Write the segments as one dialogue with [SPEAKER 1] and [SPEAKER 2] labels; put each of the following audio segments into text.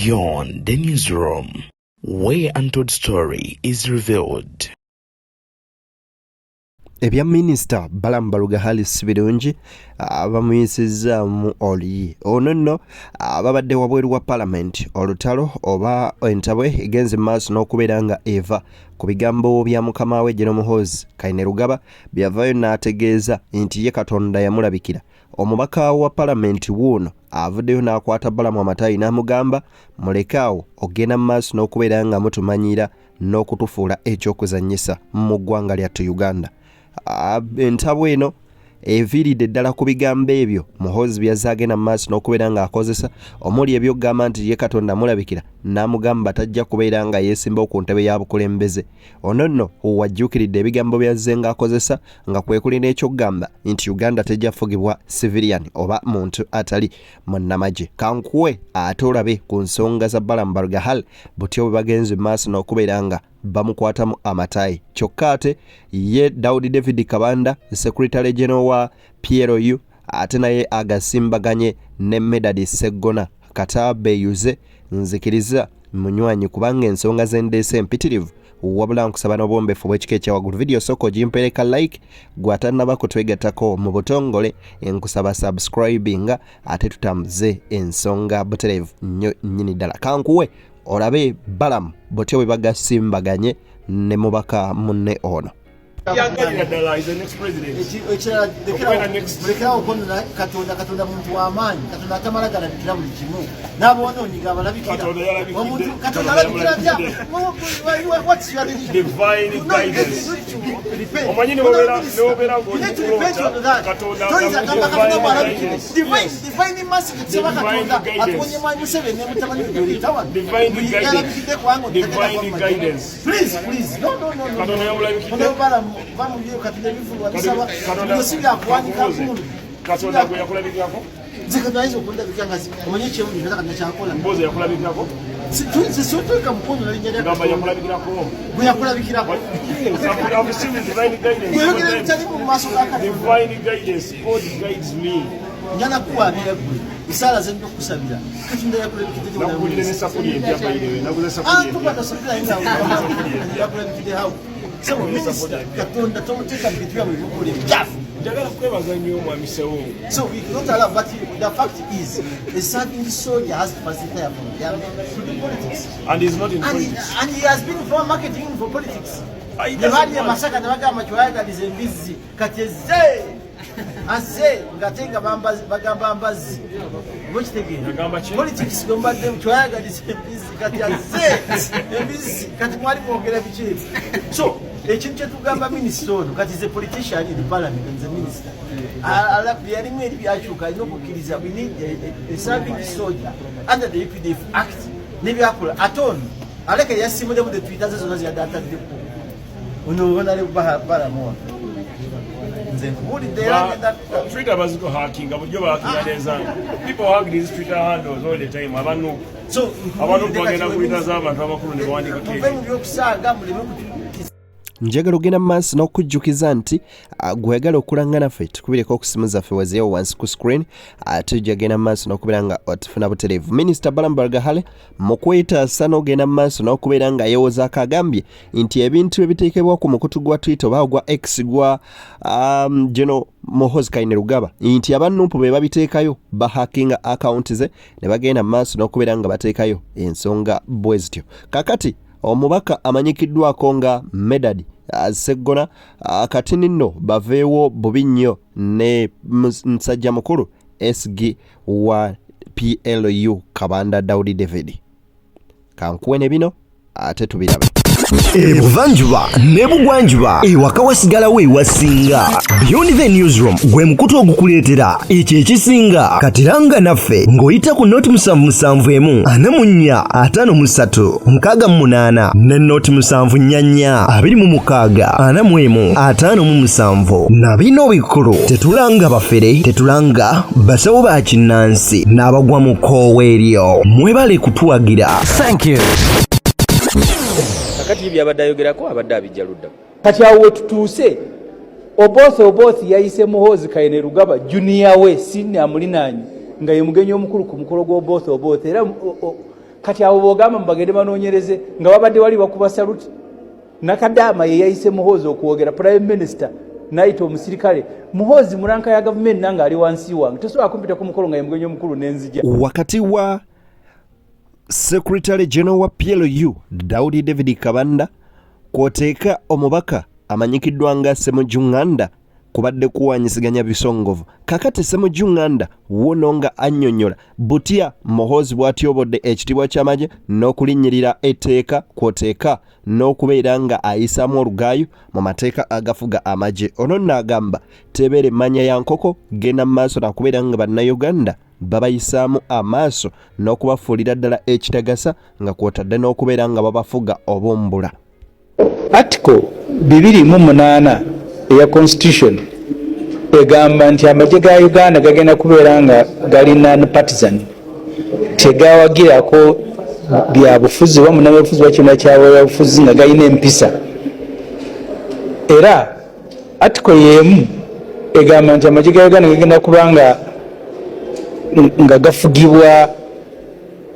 [SPEAKER 1] Beyond the newsroom, where untold story is revealed.
[SPEAKER 2] Ebya Minister Balaam Balugahaali si birungi bamuyisizaamu oli ono nno babadde wabweru wa Parliament olutalo oba entabwe egenze maaso n'okubeera nga eva ku bigambo bya mukama we General Muhoozi Kainerugaba byavaayo n'ategeeza nti ye Katonda yamulabikira. Omubaka wa Parliament wuuno avuddeyo n'akwata Balaam amatayi n'amugamba mulekaawo ogenda mu maaso n'okubeera nga mutumanyira n'okutufuula ekyokuzannyisa mu ggwanga lyattu Uganda. Entabwe eno eviiridde ddala ku bigambo ebyo Muhoozi byazze agenda mu maaso n'okubeera nga akozesa omuli ebyokugamba nti ye Katonda amulabikira n'amugamba tajja kubeera nga yeesimbawo ku ntebe ya bukulembeze. Ono nno wajjuukiridde ebigambo byazze ng'akozesa nga kwe kuli n'ekyokugamba nti Uganda tejja fugibwa civilian oba muntu atali munnamagye. Kankuwe ate olabe ku nsonga za Balaam Balugahaali butyo bwe bagenze mu maaso n'okubeera nga bamukwatamu amatayi. Kyokka ate ye Daudi David Kabanda Secretary General wa PLU ate naye agasimbaganye ne Medadi Sseggona Katabeeyuze nzikiriza munywanyi kubanga ensonga z'endeese empitirivu wabula nkusaba n'obwombeefu bw'ekika ekyawaggulu. Video soko gimpereka like gwatannaba kutwegatako mu butongole enkusaba subscribinga ate tutambuze ensonga butereevu nnyo nnyini ddala. Kankuwe olabe Balaam botyo bwe bagasimbaganye ne mubaka munne ono.
[SPEAKER 3] Katonda muntu w'amaanyi, Katonda atamalagala bikira buli kimu n'aboona onyiga abalabikira omuntu Katonda alabikira atya. What's your
[SPEAKER 4] divine guidance? Omanyi ne obeera
[SPEAKER 3] divine mercy kisaba Katonda atuwonyemu Museveni ne mutabani we Yoweri
[SPEAKER 4] divine guidance.
[SPEAKER 3] Please no
[SPEAKER 4] Katonda yamulabikira
[SPEAKER 3] bamuyo Katonda bifulwa bisaba yosibya akuwanika kundu
[SPEAKER 4] Katonda gwe yakulabikirako
[SPEAKER 3] zikana hizo kunda bikangazi omanyi kye ndi nataka nachakola
[SPEAKER 4] mboze yakulabikirako
[SPEAKER 3] sotoka mukono na linjera
[SPEAKER 4] ngamba yakulabikirako
[SPEAKER 3] gwe yakulabikirako
[SPEAKER 4] divine guidance. God guides me.
[SPEAKER 3] Nyana kuwa biyagwe isala zendo kusabira Katonda yakulabikirako
[SPEAKER 4] nakugulire ne sapuli empya bayirewe naguze sapuli
[SPEAKER 3] tuba tasabira inga yakulabikirako hawo so Minister Katonda tomuteka bitu bya bukole byafu. So we cannot allow, but the fact is, a serving soldier has to facilitate to do politics.
[SPEAKER 4] And he's not in politics.
[SPEAKER 3] And he has been for marketing for politics. The value of Masaka Navaga Machuaga is a busy, Kateze, Ase, Gatenga Bambas, which again, politics, Gomba them Chuaga is a busy, Katze, Katamari Mokelavich. So, a Chinchatu minister, that is a politician in the parliament and the minister. We need a serving soldier under the EPDF Act. Maybe I could atone. I like a yes, similar with the Twitter as well as your data.
[SPEAKER 4] Twitter was hacking. People hack these Twitter handles all the time. I don't know.
[SPEAKER 3] So,
[SPEAKER 4] I want to get up with us.
[SPEAKER 2] Njagala ogenda mu maaso n'okujjukiza nti gweyagala okulanga naffe tukubireko okusimu zaffe wazeewo wansi ku screen tujja genda mu maaso n'okubeera nga otufuna butereevu. Minisita Balaam Balugahaali mu kwetaasa n'ogenda mu maaso n'okubeera nga yeewozaako agambye nti ebintu ebiteekebwa ku mukutu gwa Twitter oba gwa X gwa General Muhoozi Kainerugaba nti abannumpu be babiteekayo bahakinga account ze ne bagenda mu maaso n'okubeera nga bateekayo ensonga bwe zityo. Kakati omubaka amanyikiddwako nga Medadi Sseggona kati nno baveewo bubi nnyo ne musajja mukulu SG wa PLU Kabanda Daudi David. Kankuwe ne bino ate tubirabe.
[SPEAKER 5] Ebuvanjuba ne bugwanjuba ewaka wasigalawo ewasinga. Beyond the newsroom gwe mukutu ogukuleetera ekyo ekisinga katiranga naffe ng'oyita ku noti 771 44 58 ne noti 744 26 45 na bino bikulu tetulanga bafere tetulanga basawo ba kinnansi n'abagwa mu koowa eryo mwebale kutuwagira.
[SPEAKER 6] Thank you.
[SPEAKER 7] Kati byabadde ayogerako abadde abijjaludda.
[SPEAKER 6] Kati awo wetutuuse Oboth yayise Muhoozi Kainerugaba junior we senior mulinaanyi nga ye mugenyi omukulu ku mukolo gw'Oboth era kati abo bogamba mbagende banoonyereze nga babadde wali bakuba saluti. Nakadama ye yayise Muhoozi okwogera Prime Minister naita omusirikale Muhoozi muranka ya government nanga ali wansi wange tosobola kumpita ku mukolo nga yemugenya omukulu n'enzija.
[SPEAKER 2] Wakati wa Secretary General wa PLU Daudi David Kabanda kwoteeka omubaka amanyikiddwa nga Ssemujju kubadde kuwanyisiganya bisongovu. Kakati Ssemujju wono nga annyonnyola butya Muhoozi bw'atyobodde ekitiibwa ky'amagye n'okulinnyirira etteeka kwoteeka n'okubeera nga ayisaamu olugaayo mu mateeka agafuga amagye. Ono n'agamba tebeere emmanya ya nkoko genda mu maaso nakubeera nga bannayuganda babayisaamu amaaso n'okubafuulira ddala ekitagasa nga kwotadde n'okubeera nga babafuga obumbula.
[SPEAKER 6] Article 208 eya Constitution egamba nti amagye ga Uganda gagenda kubeera nga gali non-partisan, tegawagirako byabufuzi wamu n'abafuzi bakyona kyabyabufuzi nga galina empisa. Era article y'emu egamba nti amagye ga Uganda gagenda kuba nga gafugibwa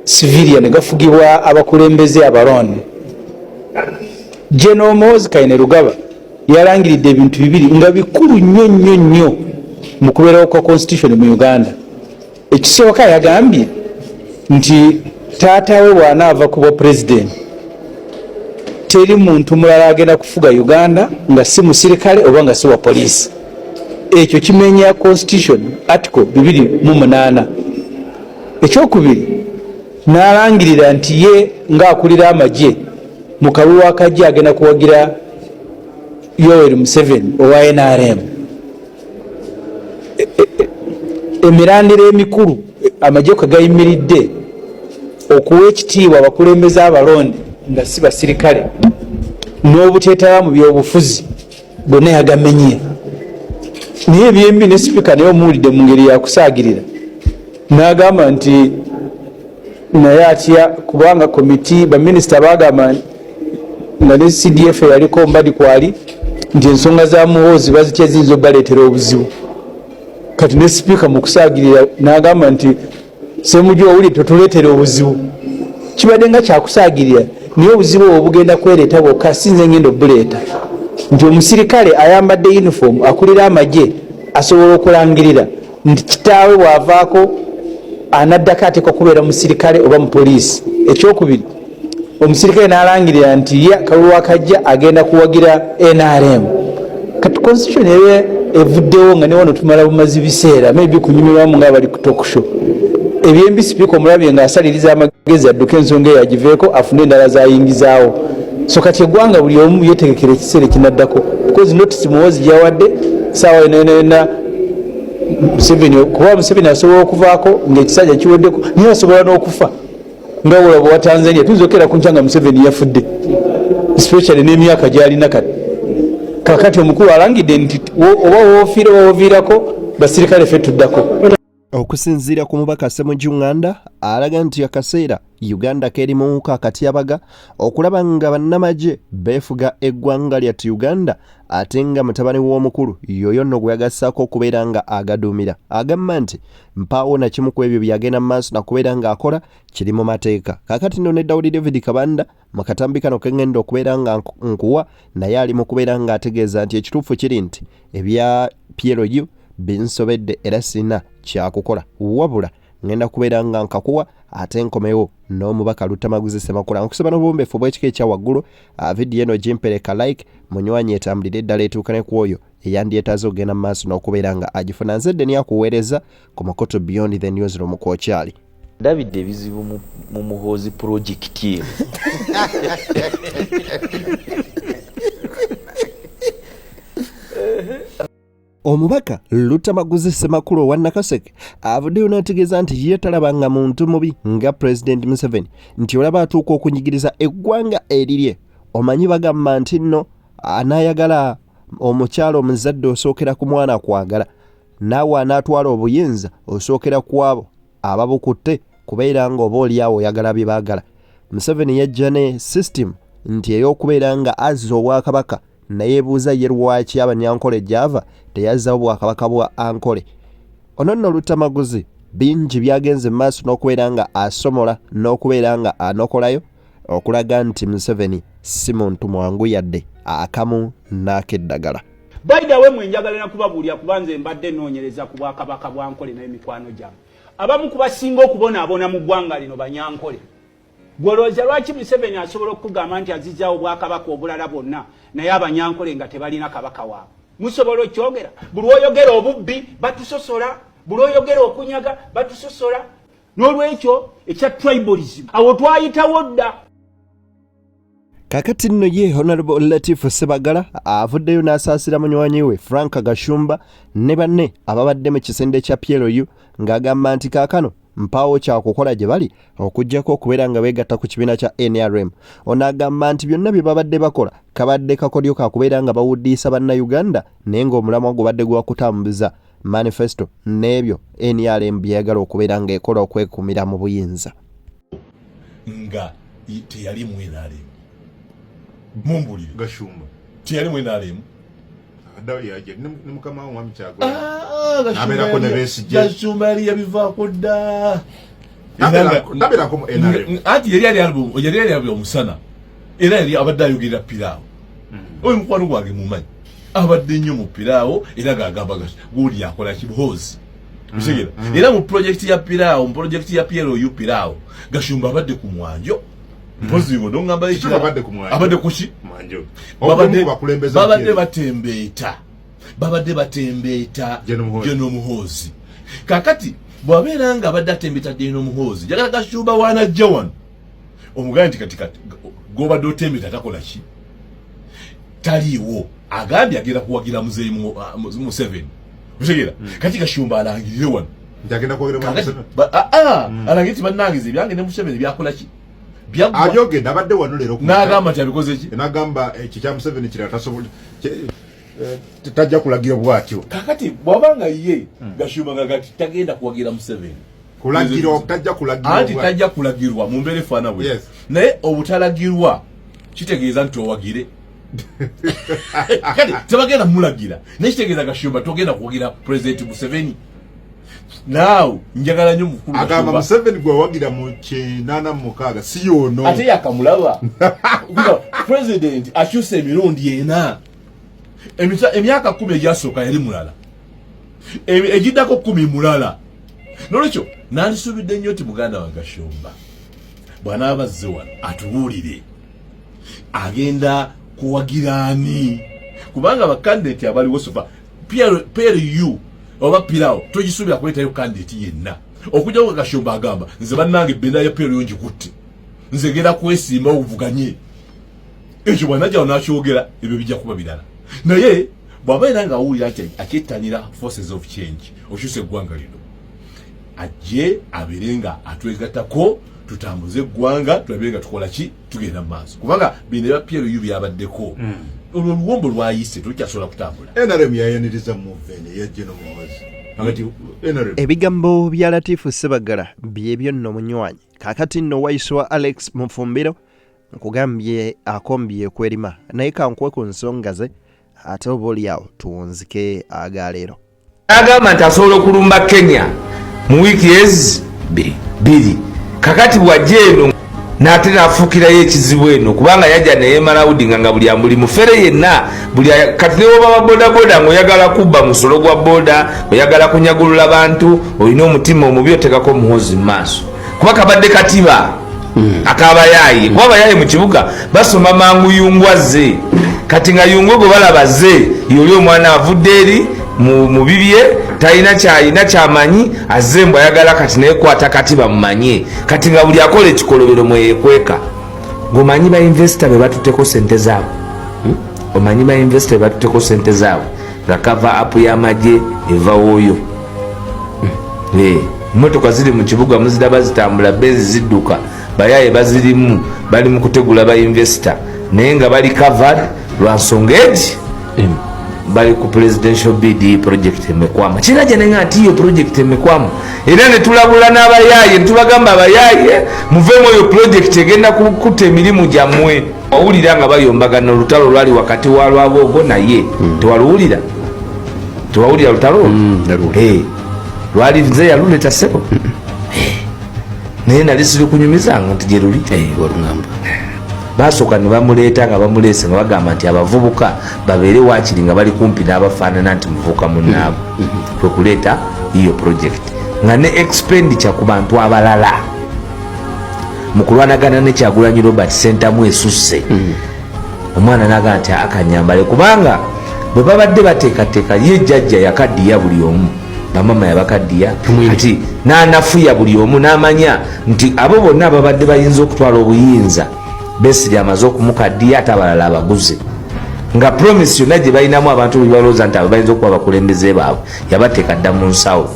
[SPEAKER 6] civilian, gafugibwa abakulembeze abalonde. General Muhoozi Kainerugaba yalangiridde ebintu bibiri nga bikulu nnyo mu kubeerawo kwa constitution mu Uganda. Ekisooka yagambye nti taatawe bw'anaava ku bwa president teri muntu mulala agenda kufuga Uganda nga si musirikale oba nga si wa poliisi. Ekyo kimenya constitution article 208. Ekyokubiri n'alangirira nti ye ng'akulira amagye mu kalulu akajja agenda kuwagira Yoweri Museveni owa NRM. Emirandira emikulu amagye kwe gayimiridde okuwa ekitiibwa abakulembeze abalonde nga si basirikale n'obuteetaba mu byobufuzi bonna yagamenye. Naye ebyembi ne sipiika naye omuwulidde mu ngeri yakusaagirira n'agamba nti naye atya kubanga komiti baminisita bagamba nga ne CDF yaliko mbadi kwali nti ensonga za Muhoozi bazitya ziyinza obaleetera obuzibu. Kati ne sipiika mu kusaagirira n'agamba nti Ssemujju owuli totuleetera obuzibu. Kibadde nga kyakusaagirira naye obuzibu obugenda kwereeta bwokka sinze ngenda obuleeta nti omusirikale ayambadde uniform akulira amagye asobola okulangirira nti kitaawe bw'avaako anaddako ateekwa kubeera musirikale oba mu poliisi. Ekyokubiri omusirikale n'alangirira nti ye kalulu akajja agenda kuwagira NRM. Kati constitution ebe evuddewo nga ne wano tumala bumazi biseera maybe kunyumirwamu nga bali ku talk show. Ebyembi sipiika omulabye ng'asaliriza amagezi adduka ensonga eyagiveeko afune endala zayingizaawo. So kati eggwanga buli omu yeetegekera ekiseera ekinaddako because notice Muhoozi gyawadde saawa yonna Museveni kuba Museveni asobola okuvaako ng'ekisajja kiweddeko naye asobola n'okufa nga bulabo wa Tanzania tuyinza okera ku nkyanga Museveni yafudde especially n'emyaka gy'alina kati. Kakati omukulu alangidde nti oba woofiira oba wooviirako basirikale ffe tuddako.
[SPEAKER 2] Okusinziira ku mubaka Ssemujju alaga nti akaseera Uganda keri mu kakatyabaga okulaba nga bannamagye beefuga eggwanga lyattu Uganda ate nga mutabani w'omukulu yoyo nno gwe yagassaako okubeera nga agaduumira. Agamba nti mpaawo na kimu ku ebyo byagenda mu maaso nakubeera ng'akola kiri mu mateeka. Kaakati nno ne Daudi David Kabanda mu katambi kano ke ŋŋenda okubeera nga nkuwa naye ali mu kubeera ng'ategeeza nti ekituufu kiri nti ebya PLU binsobedde era sina kyakukola wabula ngenda kubeera nga nkakuwa ate nkomewo n'omubaka Lutamaguzi Ssemakula. Nkusaba n'obumbeefu bw'ekika ekya waggulu vidiyo eno gimpereka like munywanyi etambulire eddala etuuka ne ku oyo eyandyetaaze okugenda mu maaso n'okubeera nga agifuna. Nze Deni akuweereza ku Makoto Beyond the Newsroom kwokyali
[SPEAKER 7] David ebizibu mu Muhoozi project ye.
[SPEAKER 2] Omubaka Lutamaguzi Ssemakula owa Nakaseke avuddeyo n'ategeeza nti ye talabanga muntu mubi nga President Museveni nti olaba atuuka okunyigiriza eggwanga erirye. Omanyi bagamba nti nno anaayagala omukyalo omuzadde osookera ku mwana kwagala naawe anaatwala obuyinza osookera ku abo ababukutte kubeera nga oba oliawo oyagala bye baagala. Museveni yajja ne system nti ey'okubeera nga azza obwakabaka nayeebuuza ye lwaki abanyankole gy'ava teyazzawo bwakabaka bwa ankole. Ono nno Lutamaguzi bingi byagenze mu maaso n'okubeera nga asomola n'okubeera nga anokolayo okulaga nti Museveni si muntu mwangu yadde akamu n'akeddagala.
[SPEAKER 6] Baida we mwenjagala na kubabuulira kubanze mbadde noonyereza ku Bwakabaka bwa Nkole n'emikwano gyamu. Abamu kubasinga okubonaabona mu ggwanga lino Banyankole. Gwolooza lwaki Museveni asobola okugamba nti azizaawo Bwakabaka obulala bwonna naye Abanyankole nga tebalina kabaka waabwe? Musobola okyogera? Buli oyogera obubbi batusosola, buli oyogera okunyaga batusosola. N'olwekyo ekya tribalism awo twayitawo dda.
[SPEAKER 2] Kakati nno ye Honorable Latif Sebagala avuddeyo n'asaasira munywanyi we Frank Gashumba ne banne ababadde mu kisinde kya PLU ng'agamba nti kaakano mpaawo kyakukola gye bali okuggyako okubeera nga beegatta ku kibiina kya NRM. Ono agamba nti byonna bye babadde bakola kabadde kakodyo ka kubeera nga bawuddiisa bannayuganda naye ng'omulamwa gubadde gwakutambuza manifesto n'ebyo NRM byeyagala okubeera ng'ekola okwekumira mu buyinza.
[SPEAKER 8] Nga teyali mu NRM. Mumbulire Gashumba tiyali mu NRM adawo yaje ne mukama wa mwami Kyago nabera ko nebesije Gashumba yali yabivaako dda nabera ko NRM ati yali ali omusana era yali abadde ayogera Piraawo oyo mukwano gwange mumanyi abadde nnyo mu Piraawo era gagamba guli yakola kibuhozi bisigera era mu project ya Piraawo mu project ya PLU Piraawo Gashumba abadde ku mwanjo Mpozigo ndongamba ikira abadde kushi manjo babadde batembeeta Jeno Muhoozi kakati bwabeera nga abadde atembeta Jeno Muhoozi jagala Gashumba wana Jawan omuganda nti katikati gobadde otembeta takola ki taliwo agambye agenda kuwagira muzeeyi Museveni ushegera kati Gashumba alangirire wano ndagenda kuwagira Museveni alangirire bannangize byange ne Museveni byakola ki ajoge nabadde wano lero nagamba kyabikoze ki nagamba ekya Museveni kira tasobola tajja kulagira bwatyo kakati bwabanga ye Gashumba ngagati tagenda kuwagira Museveni kulagirwa tajja kulagirwa anti tajja kulagirwa mu mbere fana we naye obutalagirwa kitegeeza nti owagire kati tabagenda mulagira nekitegeeza Gashumba togenda kuwagira President Museveni. Now njagala nnyo mukulu agamba Museveni gwe wagira mu 86 si yono ate yakamulaba president akyuse emirundi ena emyaka 10 egyasooka yali mulala egiddako 10 mulala nolwekyo nandisubidde nnyo ti muganda wa Gashumba bw'anaaba azze wano atubuulire agenda kuwagira ani kubanga bakandidate abaliwo sofa PLU oba Piraawo togisuubira kuleetayo kandidate yenna okujja ku Gashumba agamba nze bannange benda ya PLU ngikutte nze genda kwesimba obuvuganye ekyo bw'anajja n'akyogera ebyo bijja kuba birala naye bw'abeera nga awulira nti akyettanira forces of change okyusa eggwanga lino ajje abeere nga atwegattako tutambuze eggwanga tulabe nga tukola ki tugenda mu maaso kubanga bino ebya PLU byabaddeko olwo oluwombo lwayise tukyasobola kutambula NRM yayaniriza Museveni ya Jeno Muhoozi
[SPEAKER 2] ebigambo bya Latifu Sebagala byebyo nno munywanyi kakati nno wayiswa Alex Mufumbiro nkugambye akombye kwerima naye kankuwe ku nsonga ze ate oba oliawo tuwunzike agaleero
[SPEAKER 9] agamba nti asobola okulumba Kenya mu wiiki bbiri kakati bwajja eno n'ate n'afuukirayo ekizibu eno kubanga yajja neyeemala wudinga nga buli ambuli mufere yenna buli kati ne woba babodaboda ng'oyagala kubba musolo gwa boda oyagala kunyagulula bantu olina omutima omubi otekako Muhoozi mu maaso kuba kabadde katiba akabayaayi kuba abayaayi mu kibuga basoma mangu yungwaze kati nga yungwe gwe balaba ze yoli omwana avudde eri mu bibye talina kyalina kyamanyi azze mbw ayagala kati naye kwata katiba mumanye kati nga buli akola ekikolobero mweyekweka ng'omanyi ba investor be batutteko sente zaabwe omanyi ba investor be batutteko sente zaabwe nga kava apu y'amagye evawooyo emmotoka ziri mu kibuga muziraba zitambula benzi zidduka bayaye bazirimu bali mu kutegula ba investor naye nga bali covered lwa nsonga eti bali ku presidential bid project emekwama kiraje nenga ati iyo project emekwama era ne tulabula n'abayaye ntubagamba abayaye muvemo yo project egenda kukuta emirimu gyammwe wawulira nga bayombagana olutalo lwali wakati wa Lwabogo naye tewawulira lutalo lwali nze yaluleta sebo naye nali siri kunyumizanga nti gye luli
[SPEAKER 7] walungamba
[SPEAKER 9] basooka ne bamuleeta nga bamuleese nga bagamba nti abavubuka babeere waakiri nga bali kumpi n'abafaanana nti muvubuka munnaabwe kwe kuleeta iyo project nga ne expenditure ku bantu abalala mu kulwanagana ne Kyagulanyi Robert Sentamu esusse omwana naga nti akanyambale kubanga bwe babadde bateekateeka ye jjajja yakaddiya buli omu bamama yabakaddiya ati n'anafuya buli omu n'amanya nti abo bonna babadde bayinza okutwala obuyinza Besigye amaze okumukaddiya ate abalala abaguze nga promise yonna gye balinamu abantu bwe balowooza nti abo bayinza okuba abakulembeze baabwe yabateeka dda mu nsawo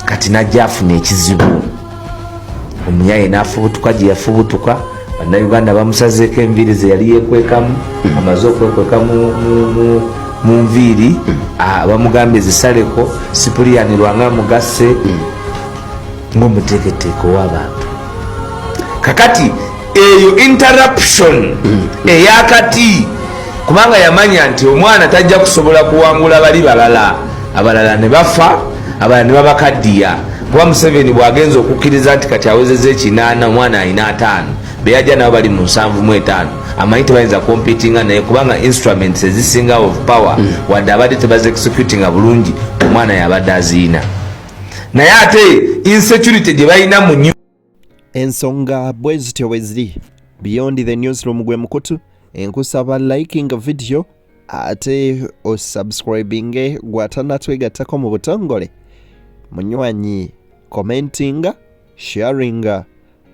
[SPEAKER 9] kati najja afuna ekizibu omuyaye n'afubutuka gye yafubutuka bannayuganda bamusazeeko enviiri ze yali yeekwekamu amaze okwekweka mu nviiri bamugambye zisaleko Sipuliyani Lwanga mugasse ng'omuteeketeeko w'abantu kakati eyo interruption eyakati kubanga yamanya nti omwana tajja kusobola kuwangula bali balala abalala ne bafa abalala ne babakaddiya kuba Museveni bw'agenza okukkiriza nti kati awezeza 8 omwana alina 5 beyajja nabo bali mu 75 amanyi tebayinza competinga naye kubanga instruments ezisinga of power wadde abadde tebazi executinga bulungi omwana yabadde aziina naye ate insecurity gye balina mu
[SPEAKER 2] ensonga bwe zityo bwe ziri. Beyond the Newsroom gwe mukutu enkusaba liking video ate osubscribing gwatanatwegattako mu butongole munywanyi commentinga sharinga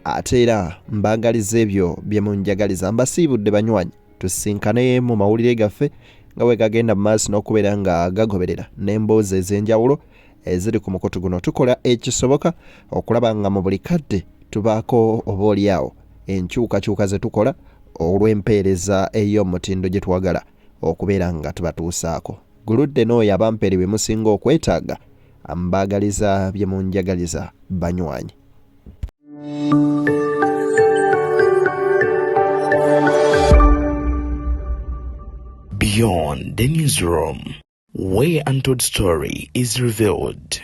[SPEAKER 2] ate era mbagaliza ebyo bye munjagaliza mbasiibudde banywanyi tusinkane mu mawulire gaffe nga bwe gagenda mu maaso n'okubeera nga gagoberera n'emboozi ez'enjawulo eziri ku mukutu guno tukola ekisoboka okulaba nga mu buli kadde tubaako obaoliawo enkyukakyuka ze tukola olw'empeereza ey'omutindo gye twagala okubeera nga tubatuusaako guludde n'oyo abampeere bye musinga okwetaaga ambagaliza bye munjagaliza banywanyi.
[SPEAKER 1] Beyond the Newsroom, where untold story is revealed.